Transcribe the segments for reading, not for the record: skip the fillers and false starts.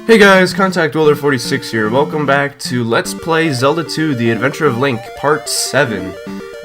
Hey guys, Contact Wilder46 here. Welcome back to Let's Play Zelda 2: The Adventure of Link, Part 7.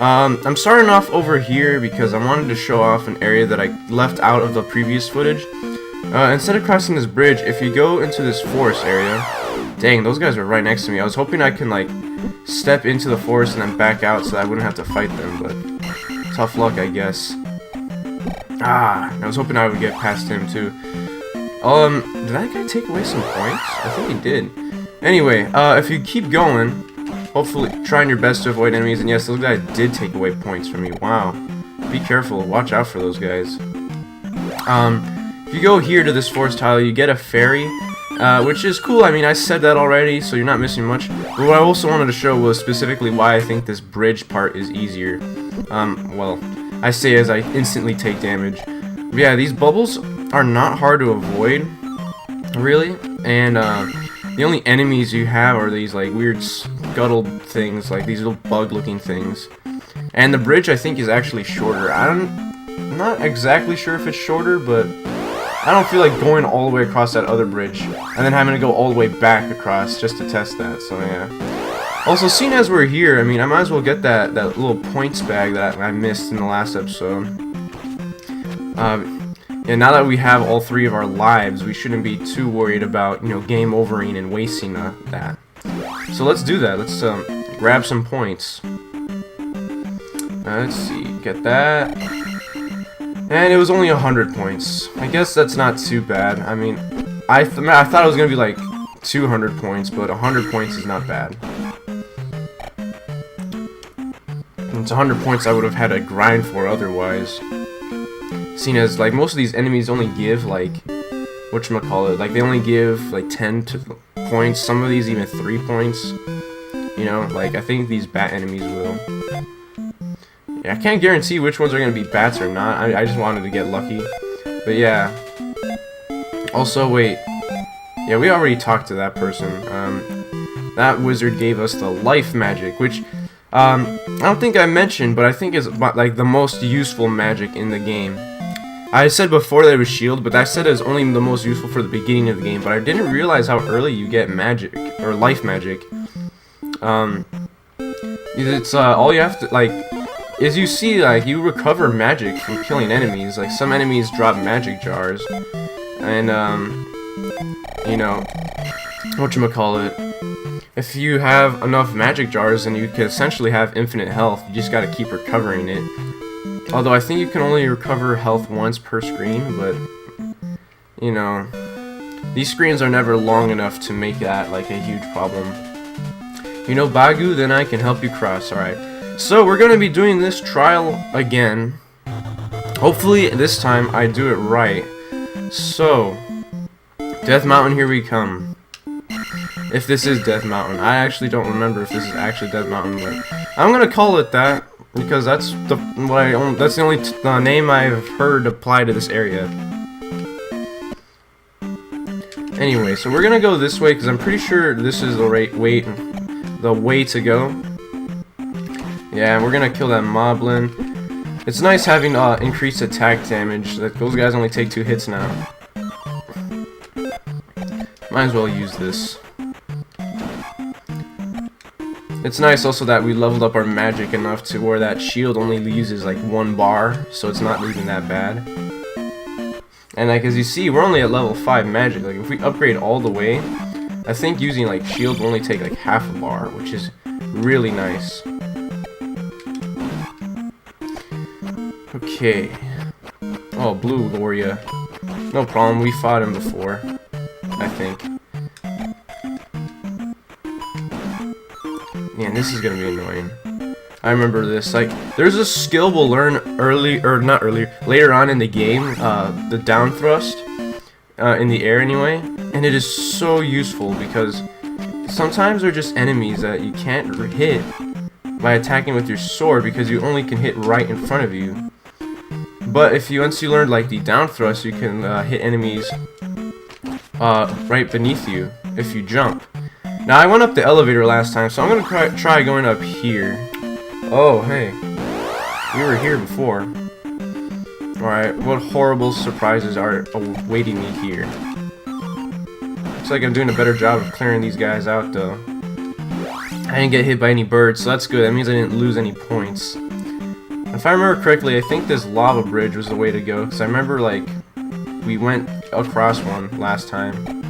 I'm starting off over here because I wanted to show off an area that I left out of the previous footage. Instead of crossing this bridge, if you go into this forest area... Dang, those guys were right next to me. I was hoping I can, like, step into the forest and then back out so that I wouldn't have to fight them, but... tough luck, I guess. I was hoping I would get past him, too. Did that guy take away some points? I think he did. Anyway, if you keep going, hopefully trying your best to avoid enemies, and yes, those guys did take away points from me. Wow. Be careful. Watch out for those guys. If you go here to this forest tile, you get a fairy, which is cool. I mean, I said that already, so you're not missing much. But what I also wanted to show was specifically why I think this bridge part is easier. Well, I say as I instantly take damage. But yeah, these bubbles are not hard to avoid, really, and the only enemies you have are these like weird scuttled things, like these little bug looking things. And the bridge I think is actually shorter. I'm not exactly sure if it's shorter, but I don't feel like going all the way across that other bridge and then having to go all the way back across just to test that, so yeah. Also, seeing as we're here, I mean, I might as well get that little points bag that I missed in the last episode. And now that we have all three of our lives, we shouldn't be too worried about, you know, game overing and wasting that. So let's do that. Let's grab some points. Let's see, get that. And it was only 100 points. I guess that's not too bad. I mean, I thought it was gonna be like 200 points, but 100 points is not bad. And it's 100 points I would have had to grind for otherwise. Seen as, like, most of these enemies only give, like, whatchamacallit, like, they only give, like, 10 points, some of these even 3 points, you know, like, I think these bat enemies will. Yeah, I can't guarantee which ones are going to be bats or not, I just wanted to get lucky, but yeah. Also, wait, yeah, we already talked to that person. That wizard gave us the life magic, which, I don't think I mentioned, but I think is, like, the most useful magic in the game. I said before that it was shield, but I said it was only the most useful for the beginning of the game, but I didn't realize how early you get magic, or life magic. It's, all you have to, like, is you see, like, you recover magic from killing enemies. Like, some enemies drop magic jars, and, you know, whatchamacallit, if you have enough magic jars, then you can essentially have infinite health. You just gotta keep recovering it. Although I think you can only recover health once per screen, but, you know, these screens are never long enough to make that, like, a huge problem. You know Bagu? Then I can help you cross. Alright. So, we're gonna be doing this trial again. Hopefully, this time, I do it right. So, Death Mountain, here we come. If this is Death Mountain. I actually don't remember if this is actually Death Mountain, but I'm gonna call it that. Because that's the only name I've heard apply to this area. Anyway, so we're gonna go this way because I'm pretty sure this is the way to go. Yeah, we're gonna kill that moblin. It's nice having increased attack damage. Like, those guys only take 2 hits now. Might as well use this. It's nice also that we leveled up our magic enough to where that shield only uses like 1 bar, so it's not even that bad. And like as you see, we're only at level 5 magic. Like if we upgrade all the way, I think using like shield will only take like half a bar, which is really nice. Okay. Oh, Blue Gloria. No problem, we fought him before, I think. Man, this is gonna be annoying. I remember this. Like, there's a skill we'll learn later on in the game, the down thrust, in the air anyway, and it is so useful because sometimes they're just enemies that you can't hit by attacking with your sword because you only can hit right in front of you. But once you learn like the down thrust, you can hit enemies right beneath you if you jump. Now, I went up the elevator last time, so I'm going to try going up here. Oh, hey. We were here before. Alright, what horrible surprises are awaiting me here? Looks like I'm doing a better job of clearing these guys out, though. I didn't get hit by any birds, so that's good. That means I didn't lose any points. If I remember correctly, I think this lava bridge was the way to go, because I remember, like, we went across one last time.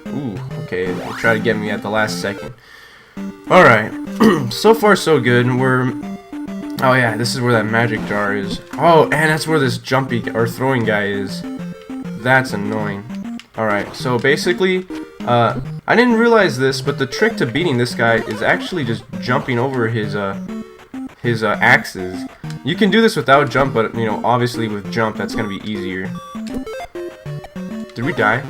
Ooh, okay, they try to get me at the last second. Alright, so far so good. Oh yeah, this is where that magic jar is. Oh, and that's where this jumpy, or throwing guy is. That's annoying. Alright, so basically, I didn't realize this, but the trick to beating this guy is actually just jumping over his axes. You can do this without jump, but, you know, obviously with jump, that's gonna be easier. Did we die?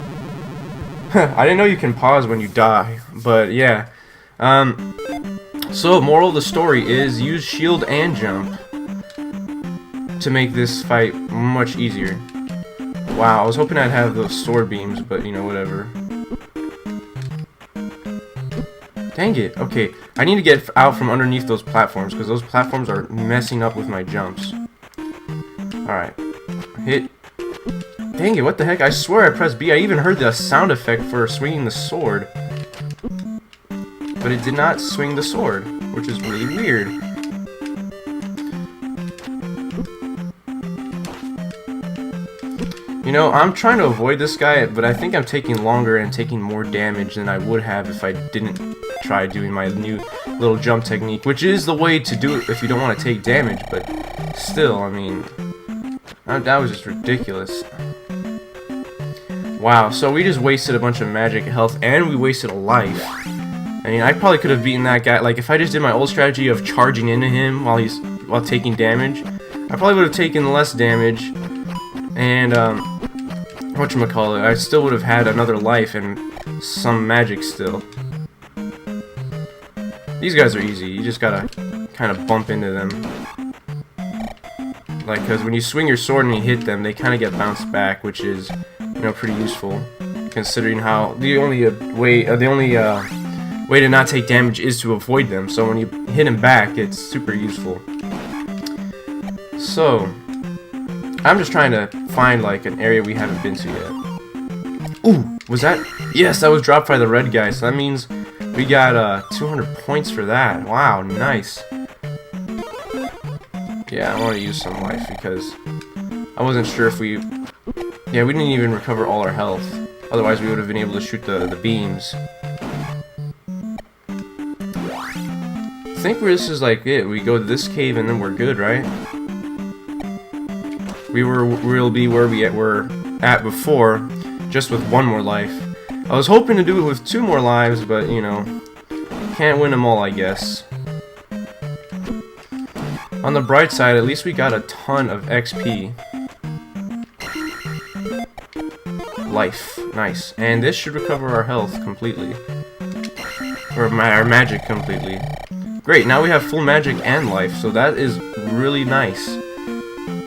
I didn't know you can pause when you die, but yeah. So, moral of the story is use shield and jump to make this fight much easier. Wow, I was hoping I'd have those sword beams, but, you know, whatever. Dang it. Okay, I need to get out from underneath those platforms, because those platforms are messing up with my jumps. Alright. Hit. Dang it, what the heck? I swear I pressed B. I even heard the sound effect for swinging the sword. But it did not swing the sword, which is really weird. You know, I'm trying to avoid this guy, but I think I'm taking longer and taking more damage than I would have if I didn't try doing my new little jump technique, which is the way to do it if you don't want to take damage, but still, I mean, that was just ridiculous. Wow, so we just wasted a bunch of magic health, and we wasted a life. I mean, I probably could have beaten that guy, like, if I just did my old strategy of charging into him while taking damage, I probably would have taken less damage, and, whatchamacallit, I still would have had another life and some magic still. These guys are easy, you just gotta kind of bump into them. Like, because when you swing your sword and you hit them, they kind of get bounced back, which is, you know, pretty useful, considering how the only way to not take damage is to avoid them, so when you hit them back, it's super useful. So, I'm just trying to find, like, an area we haven't been to yet. Ooh, was that? Yes, that was dropped by the red guy, so that means we got 200 points for that. Wow, nice. Yeah, I want to use some life because I wasn't sure if we... Yeah, we didn't even recover all our health. Otherwise, we would have been able to shoot the beams. I think this is like it. We go to this cave and then we're good, right? We'll be where we were at before, just with one more life. I was hoping to do it with 2 more lives, but, you know, can't win them all, I guess. On the bright side, at least we got a ton of XP. Life. Nice. And this should recover our health completely. Or our magic completely. Great, now we have full magic and life, so that is really nice.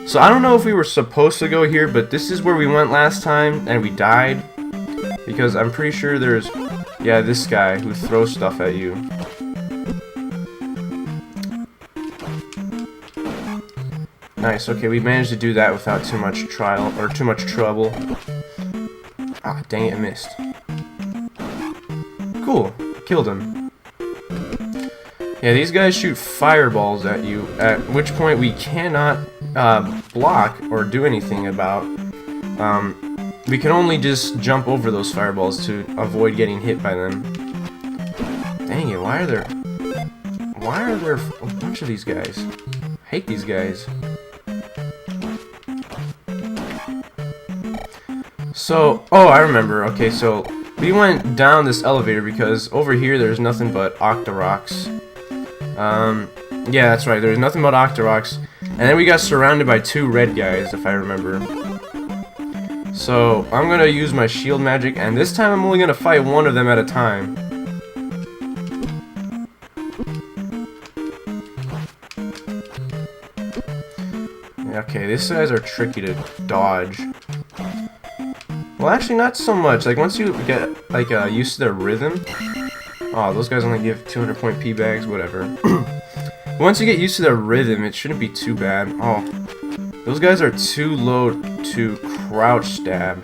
So I don't know if we were supposed to go here, but this is where we went last time, and we died. Because I'm pretty sure there's... Yeah, this guy who throws stuff at you. Nice, okay, we managed to do that without too much trial, or too much trouble. Ah, dang it, I missed. Cool, killed him. Yeah, these guys shoot fireballs at you, at which point we cannot block or do anything about. We can only just jump over those fireballs to avoid getting hit by them. Dang it, why are there a bunch of these guys? I hate these guys. So, oh, I remember. Okay, so we went down this elevator because over here there's nothing but Octoroks. Yeah, that's right, there's nothing but Octoroks. And then we got surrounded by 2 red guys, if I remember. So, I'm gonna use my shield magic, and this time I'm only gonna fight one of them at a time. Okay, these guys are tricky to dodge. Well, actually, not so much. Like, once you get, like, used to their rhythm... Oh, those guys only give 200 point P bags, whatever. Once you get used to their rhythm, it shouldn't be too bad. Oh, Those guys are too low to crouch stab.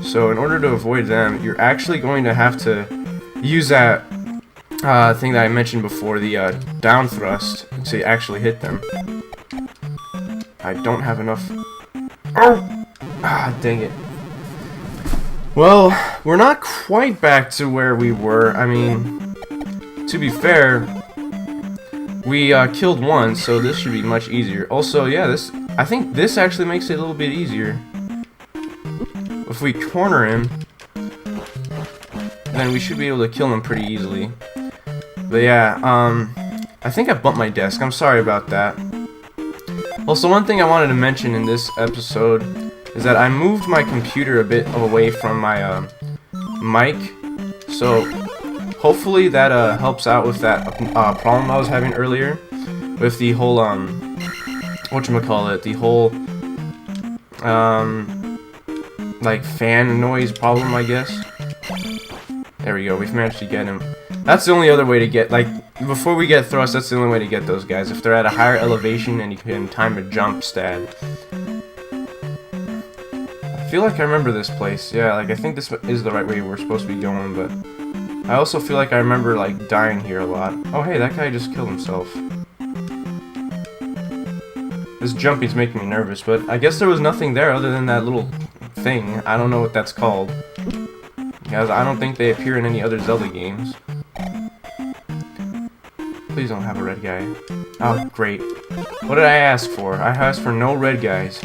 So in order to avoid them, you're actually going to have to use that thing that I mentioned before, the down thrust, to actually hit them. I don't have enough. Oh! Ah, dang it. Well, we're not quite back to where we were. I mean, to be fair, we killed one, so this should be much easier. Also, yeah, I think this actually makes it a little bit easier. If we corner him, then we should be able to kill him pretty easily. But yeah, I think I bumped my desk. I'm sorry about that. Also, one thing I wanted to mention in this episode is that I moved my computer a bit away from my mic, so hopefully that helps out with that problem I was having earlier with the whole whatchamacallit, the whole like fan noise problem, I guess. There we go, we've managed to get him. That's the only other way to get, like, before we get thrust, that's the only way to get those guys. If they're at a higher elevation and you can time a jump stab. I feel like I remember this place. Yeah, like, I think this is the right way we're supposed to be going, but I also feel like I remember, like, dying here a lot. Oh, hey, that guy just killed himself. This jumping's making me nervous, but I guess there was nothing there other than that little thing. I don't know what that's called. Because I don't think they appear in any other Zelda games. Please don't have a red guy. Oh, great. What did I ask for? I asked for no red guys.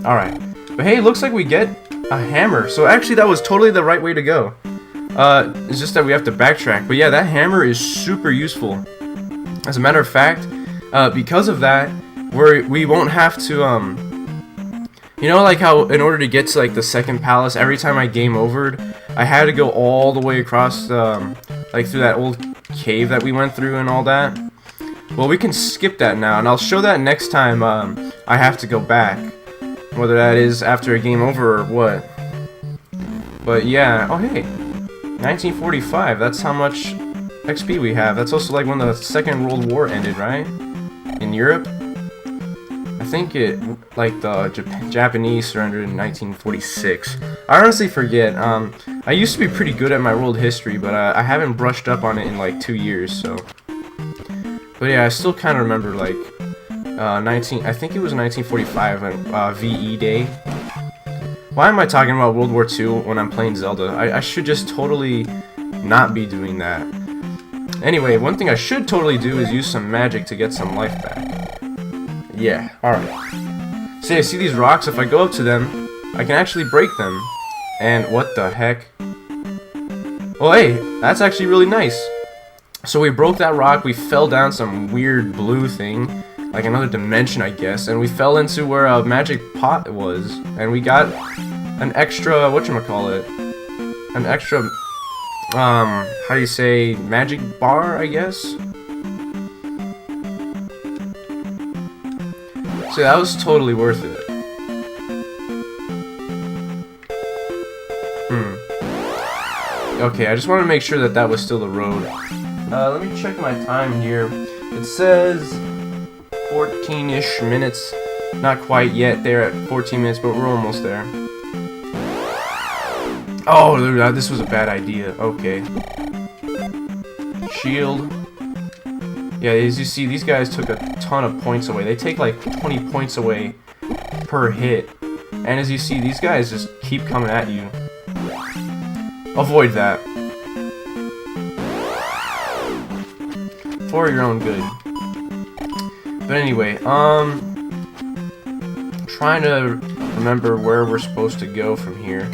Alright. But hey, it looks like we get a hammer. So actually that was totally the right way to go. It's just that we have to backtrack. But yeah, that hammer is super useful. As a matter of fact, because of that, we won't have to, you know, like how in order to get to like the second palace, every time I game overed, I had to go all the way across, like through that old cave that we went through and all that. Well, we can skip that now, and I'll show that next time I have to go back, whether that is after a game over or what. But yeah, oh hey, 1945. That's how much XP we have. That's also like when the Second World War ended, right? In Europe. I think it, like, the Japanese surrendered in 1946. I honestly forget. I used to be pretty good at my world history, but I haven't brushed up on it in like 2 years, so. But yeah, I still kind of remember, like, I think it was 1945 on VE Day. Why am I talking about World War II when I'm playing Zelda? I should just totally not be doing that. Anyway, one thing I should totally do is use some magic to get some life back. Yeah, alright. See, I see these rocks. If I go up to them, I can actually break them. And what the heck? Well, hey, that's actually really nice. So we broke that rock, we fell down some weird blue thing, like another dimension, I guess, and we fell into where a magic pot was, and we got an extra, whatchamacallit, an extra, how do you say, magic bar, I guess? So that was totally worth it. Okay, I just want to make sure that that was still the road. Let me check my time here. It says 14-ish minutes. Not quite yet there at 14 minutes, but we're almost there. Oh, this was a bad idea. Okay. Shield. Yeah, as you see, these guys took a ton of points away. They take like 20 points away per hit. And as you see, these guys just keep coming at you. Avoid that. For your own good. But anyway, trying to remember where we're supposed to go from here.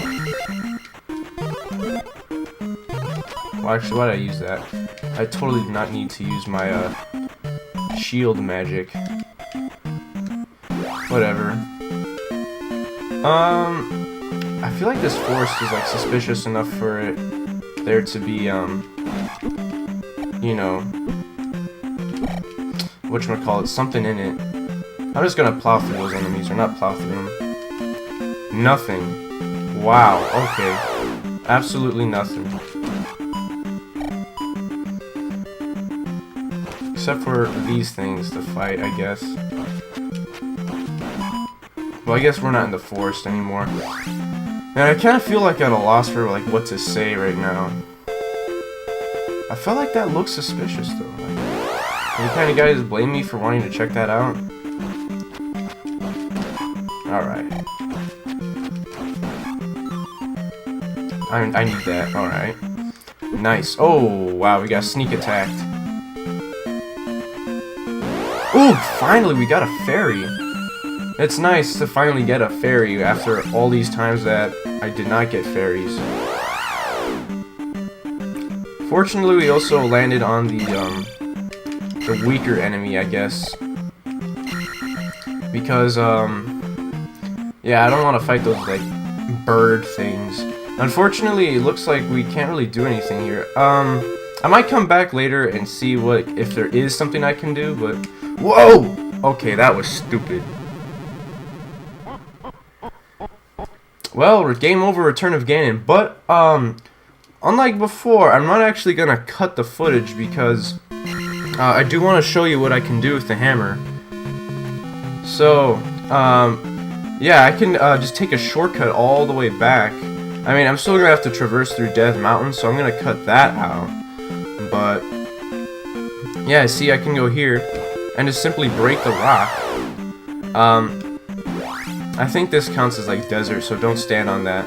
Well, actually, why did I use that? I totally did not need to use my shield magic. Whatever. I feel like this forest is like suspicious enough for it there to be you know, whatchamacallit, something in it. I'm just gonna plow through those enemies, or not plow through them. Nothing. Wow, okay. Absolutely nothing. except for these things to fight, I guess. Well, I guess we're not in the forest anymore. And I kind of feel like at a loss for like what to say right now. I felt like that looks suspicious though. Like, any kind of guys blame me for wanting to check that out? Alright. I need that. Alright. Nice. Oh, wow, we got sneak attacked. Ooh, finally we got a fairy. It's nice to finally get a fairy after all these times that I did not get fairies. Fortunately, we also landed on the weaker enemy, I guess. Because, yeah, I don't want to fight those, like, bird things. Unfortunately, it looks like we can't really do anything here. I might come back later and see if there is something I can do, but... Whoa! Okay, that was stupid. Well, game over, Return of Ganon. But, unlike before, I'm not actually gonna cut the footage because I do want to show you what I can do with the hammer. So, yeah, I can just take a shortcut all the way back. I mean, I'm still gonna have to traverse through Death Mountain, so I'm gonna cut that out. But, yeah, see, I can go here and just simply break the rock. I think this counts as like desert, so don't stand on that.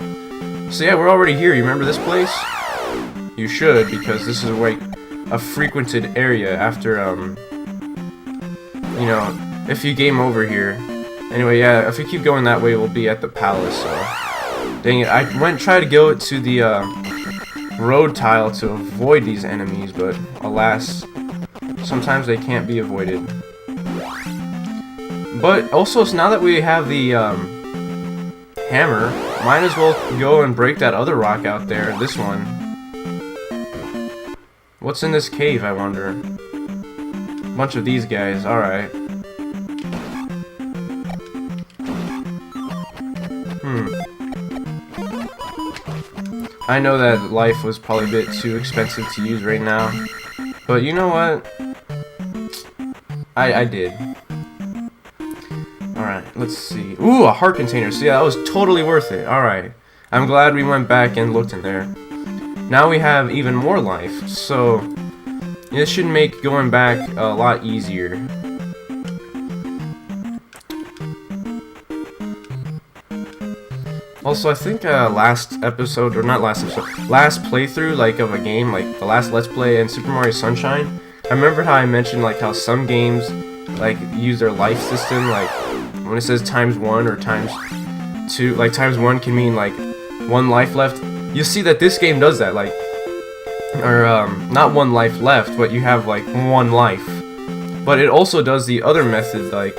So yeah, we're already here. You remember this place? You should, because this is like a frequented area after, you know, if you game over here. Anyway, yeah, if we keep going that way, we'll be at the palace, so... Dang it, I tried to go to the, road tile to avoid these enemies, but alas, sometimes they can't be avoided. But also, so now that we have the, hammer, might as well go and break that other rock out there, this one. What's in this cave, I wonder? A bunch of these guys, alright. I know that life was probably a bit too expensive to use right now, but you know what? I did. Alright, let's see. Ooh, a heart container. So yeah, that was totally worth it. Alright. I'm glad we went back and looked in there. Now we have even more life, so this should make going back a lot easier. Also, I think last episode, or not last episode, last playthrough, like, of a game, like, the last Let's Play in Super Mario Sunshine, I remember how I mentioned, like, how some games, like, use their life system, like, when it says ×1 or ×2, like, ×1 can mean, like, 1 life left. You see that this game does that, like, or, not 1 life left, but you have, like, 1 life. But it also does the other method, like,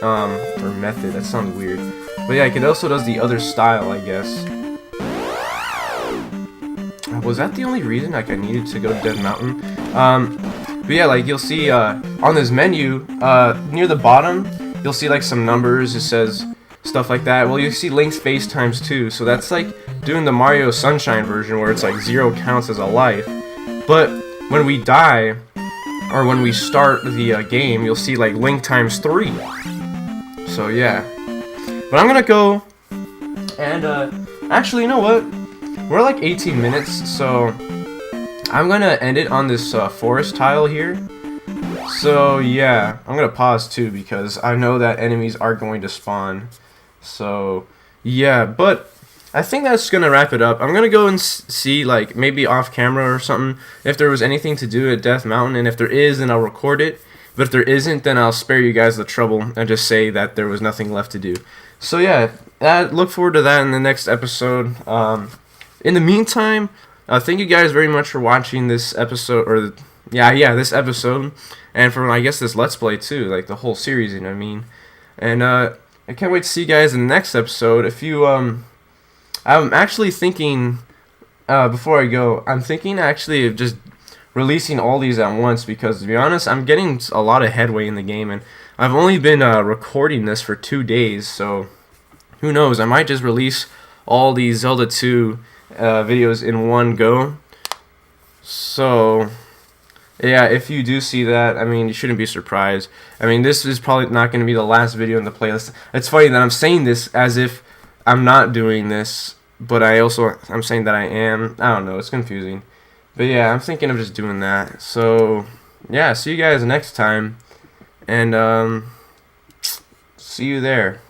or method, that sounds weird. But yeah, it also does the other style, I guess. Was that the only reason, like, I needed to go to Death Mountain? But yeah, like, you'll see, on this menu, near the bottom, you'll see, like, some numbers, it says stuff like that. Well, you see Link's face ×2, so that's, like, doing the Mario Sunshine version, where it's, like, 0 counts as a life. But when we die, or when we start the game, you'll see, like, Link ×3. So, yeah. But I'm gonna go, and, actually, you know what? We're like 18 minutes, so I'm gonna end it on this, forest tile here. So, yeah, I'm gonna pause, too, because I know that enemies are going to spawn. So, yeah, but I think that's gonna wrap it up. I'm gonna go and see, like, maybe off camera or something, if there was anything to do at Death Mountain, and if there is, then I'll record it. But if there isn't, then I'll spare you guys the trouble and just say that there was nothing left to do. So yeah, look forward to that in the next episode. In the meantime, thank you guys very much for watching this episode, or this episode, and for, I guess, this Let's Play too, like the whole series, you know what I mean? And I can't wait to see you guys in the next episode. If you, I'm actually thinking, before I go, I'm thinking actually of just releasing all these at once, because to be honest, I'm getting a lot of headway in the game, and I've only been recording this for 2 days, so who knows, I might just release all these Zelda 2 videos in one go. So Yeah, if you do see that, I mean, you shouldn't be surprised. I mean, this is probably not going to be the last video in the playlist. It's funny that I'm saying this as if I'm not doing this, but I'm saying that I am. I don't know, it's confusing. But yeah, I'm thinking of just doing that. So, yeah, see you guys next time, and see you there.